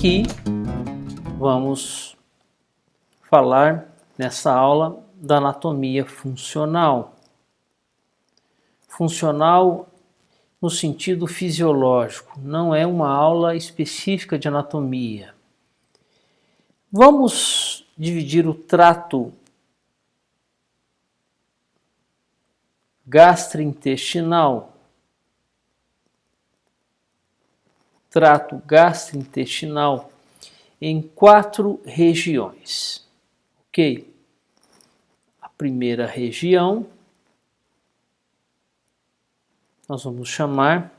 aqui vamos falar nessa aula da anatomia funcional. Funcional no sentido fisiológico, não é uma aula específica de anatomia. Vamos dividir o trato gastrointestinal. Trato gastrointestinal em 4 regiões, ok? A primeira região nós vamos chamar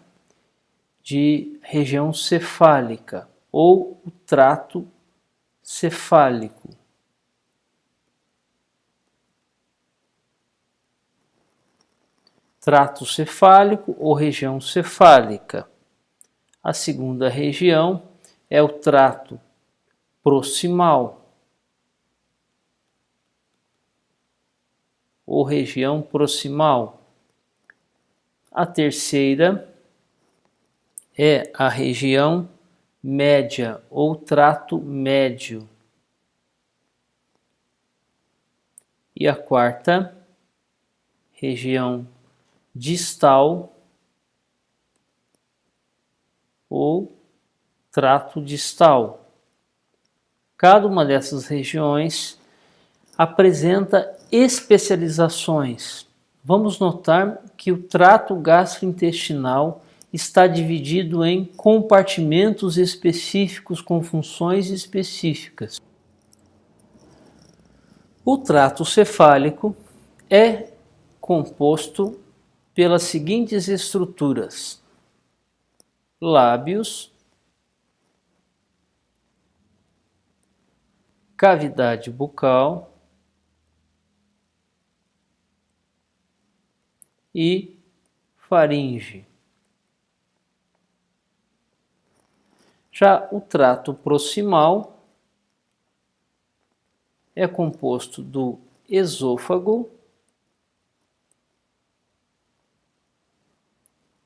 de região cefálica ou o trato cefálico. Trato cefálico ou região cefálica. A segunda região é o trato proximal ou região proximal. A terceira é a região média ou trato médio. E a quarta, região distal ou trato distal. Cada uma dessas regiões apresenta especializações. Vamos notar que o trato gastrointestinal está dividido em compartimentos específicos com funções específicas. O trato cefálico é composto pelas seguintes estruturas: lábios, cavidade bucal e faringe. Já o trato proximal é composto do esôfago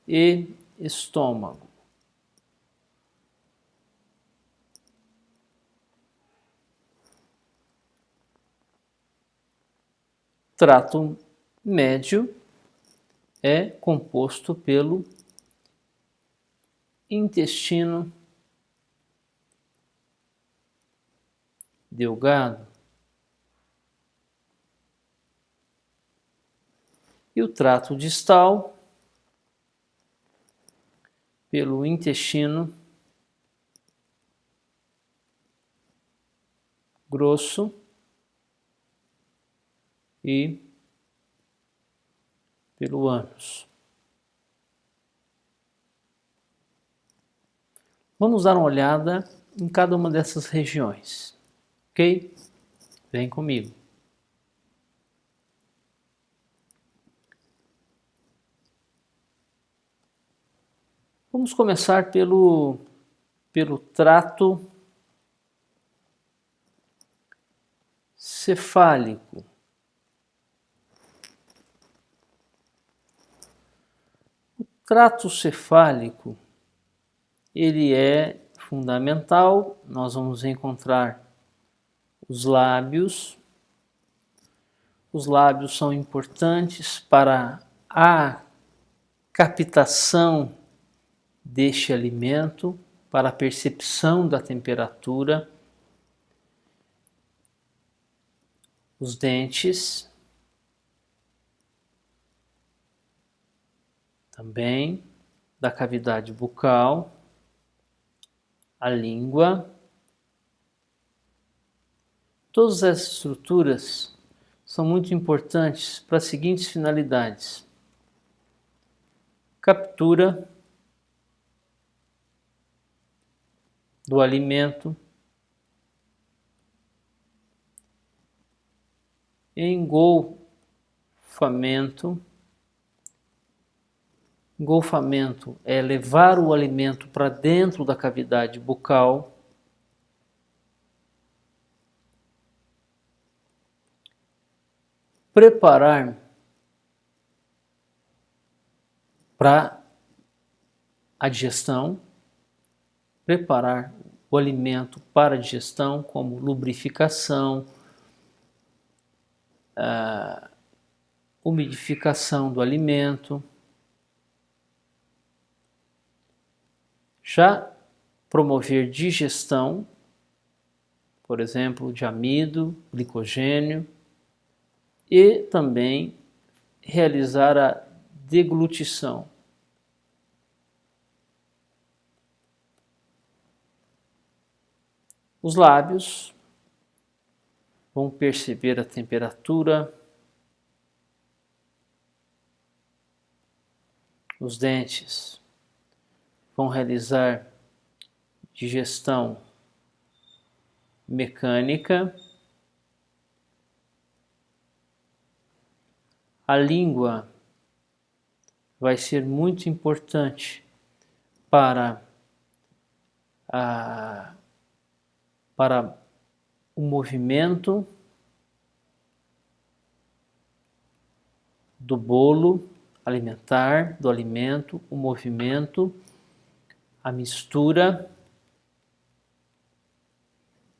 e estômago. Trato médio é composto pelo intestino delgado e o trato distal pelo intestino grosso e pelo ânus. Vamos dar uma olhada em cada uma dessas regiões, ok? Vem comigo. Vamos começar pelo trato cefálico. O trato cefálico, ele é fundamental. Nós vamos encontrar os lábios. Os lábios são importantes para a captação deste alimento, para a percepção da temperatura. Os dentes também, da cavidade bucal, a língua. Todas essas estruturas são muito importantes para as seguintes finalidades: captura do alimento, engolfamento. Engolfamento é levar o alimento para dentro da cavidade bucal. Preparar para a digestão, preparar o alimento para a digestão, como lubrificação, umidificação do alimento. Já promover digestão, por exemplo, de amido, glicogênio, e também realizar a deglutição. Os lábios vão perceber a temperatura, os dentes vão realizar digestão mecânica, a língua vai ser muito importante para o movimento do bolo alimentar, do alimento, o movimento, a mistura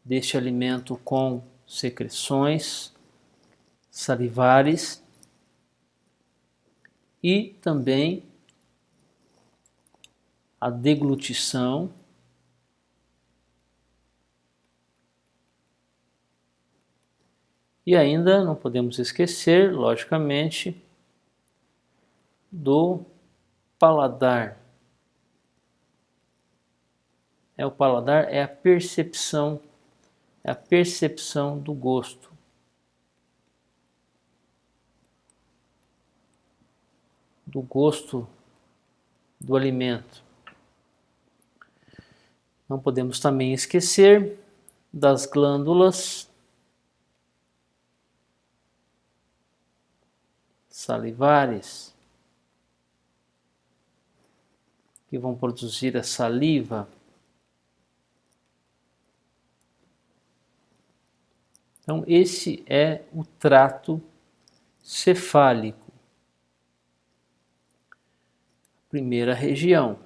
deste alimento com secreções salivares e também a deglutição, e ainda não podemos esquecer, logicamente, do paladar. O paladar é a percepção do gosto. Do gosto do alimento. Não podemos também esquecer das glândulas salivares, que vão produzir a saliva. Então, esse é o trato cefálico. Primeira região,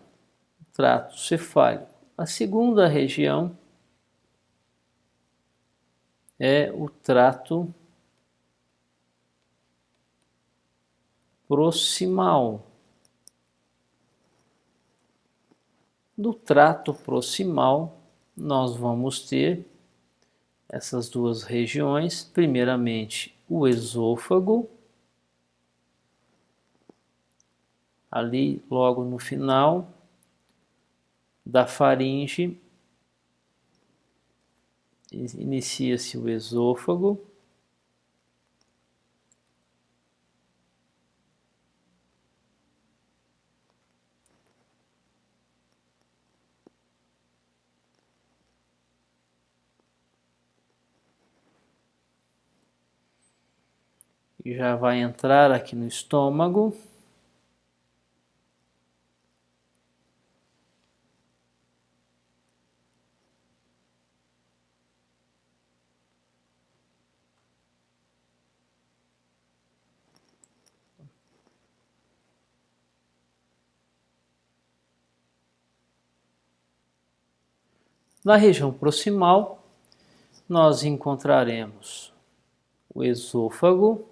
trato cefálico. A segunda região é o trato proximal. Do trato proximal, nós vamos ter essas duas regiões, primeiramente o esôfago, ali logo no final da faringe, inicia-se o esôfago, e já vai entrar aqui no estômago. Na região proximal, nós encontraremos o esôfago,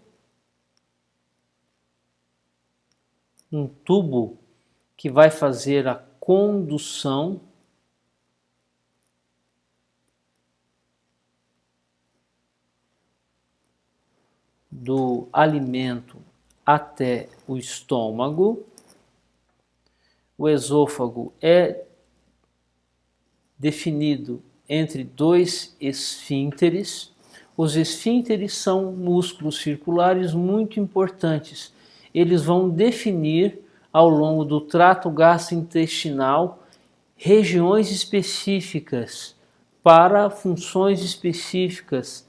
um tubo que vai fazer a condução do alimento até o estômago. O esôfago é definido entre dois esfíncteres. Os esfíncteres são músculos circulares muito importantes. Eles vão definir ao longo do trato gastrointestinal regiões específicas para funções específicas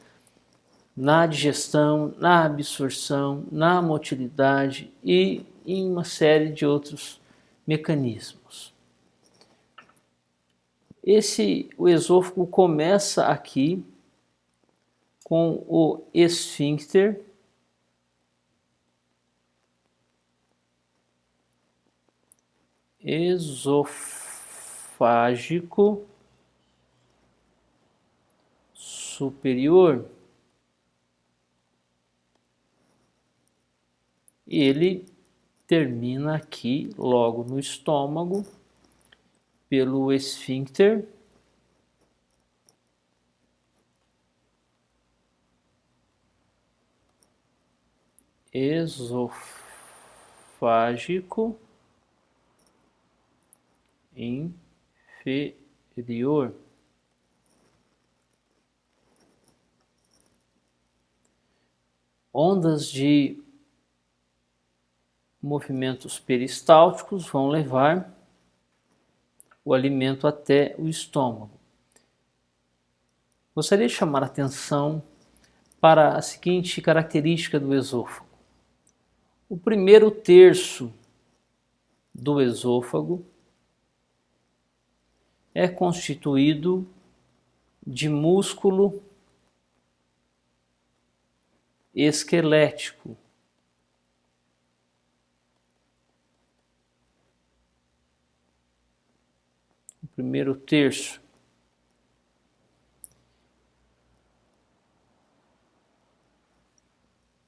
na digestão, na absorção, na motilidade e em uma série de outros mecanismos. O esôfago começa aqui com o esfíncter esofágico, superior, ele termina aqui, logo no estômago, pelo esfíncter esofágico inferior. Ondas de movimentos peristálticos vão levar o alimento até o estômago. Gostaria de chamar a atenção para a seguinte característica do esôfago. O primeiro terço do esôfago é constituído de músculo esquelético. O primeiro terço.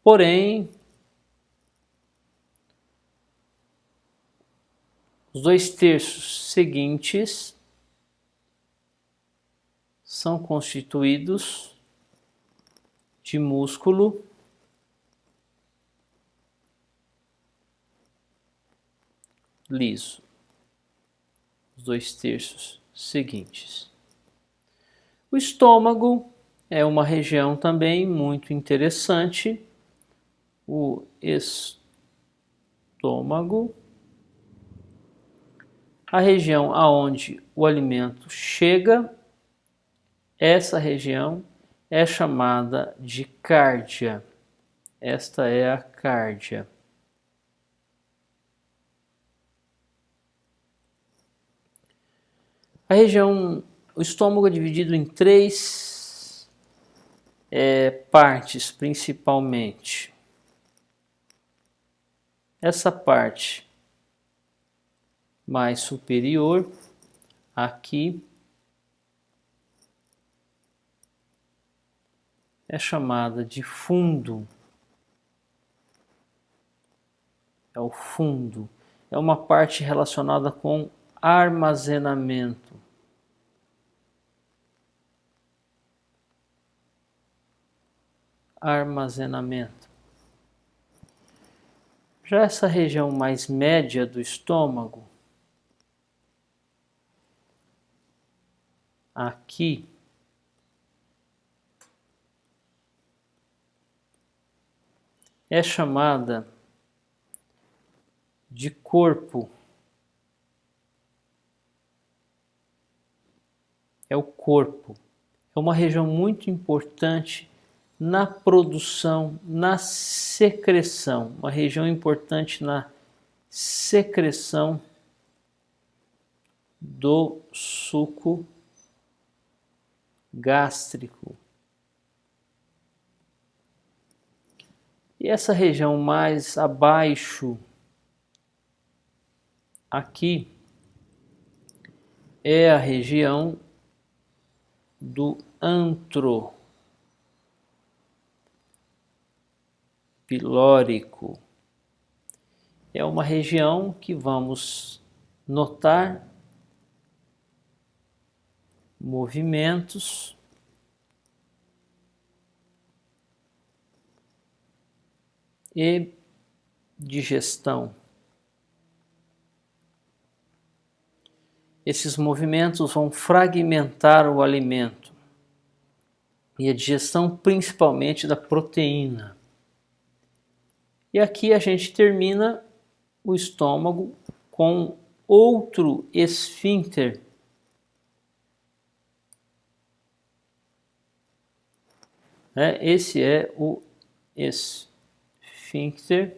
Porém, os 2 terços seguintes são constituídos de músculo liso. Os 2 terços seguintes. O estômago é uma região também muito interessante. O estômago, a região aonde o alimento chega, essa região é chamada de cárdia. Esta é a cárdia. A região, o estômago é dividido em 3 partes, principalmente. Essa parte mais superior, aqui, é chamada de fundo. É o fundo. É uma parte relacionada com armazenamento. Armazenamento. Já essa região mais média do estômago, aqui, é chamada de corpo. É o corpo. É uma região muito importante na produção, na secreção. Uma região importante na secreção do suco gástrico. E essa região mais abaixo, aqui, é a região do antro pilórico. É uma região que vamos notar movimentos e digestão. Esses movimentos vão fragmentar o alimento e a digestão principalmente da proteína. E aqui a gente termina o estômago com outro esfíncter Esse é o esfíncter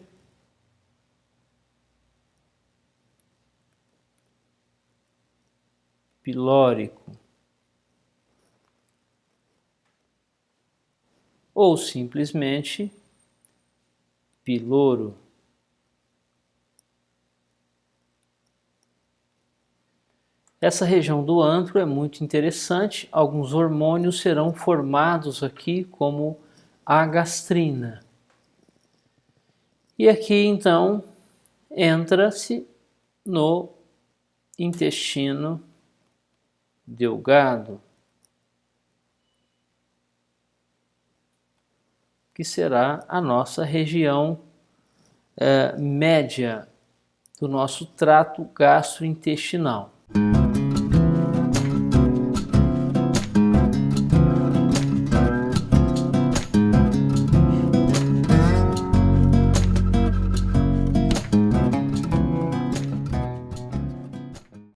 pilórico, ou simplesmente piloro. Essa região do antro é muito interessante. Alguns hormônios serão formados aqui, como a gastrina. E aqui então entra-se no intestino delgado, que será a nossa região média do nosso trato gastrointestinal.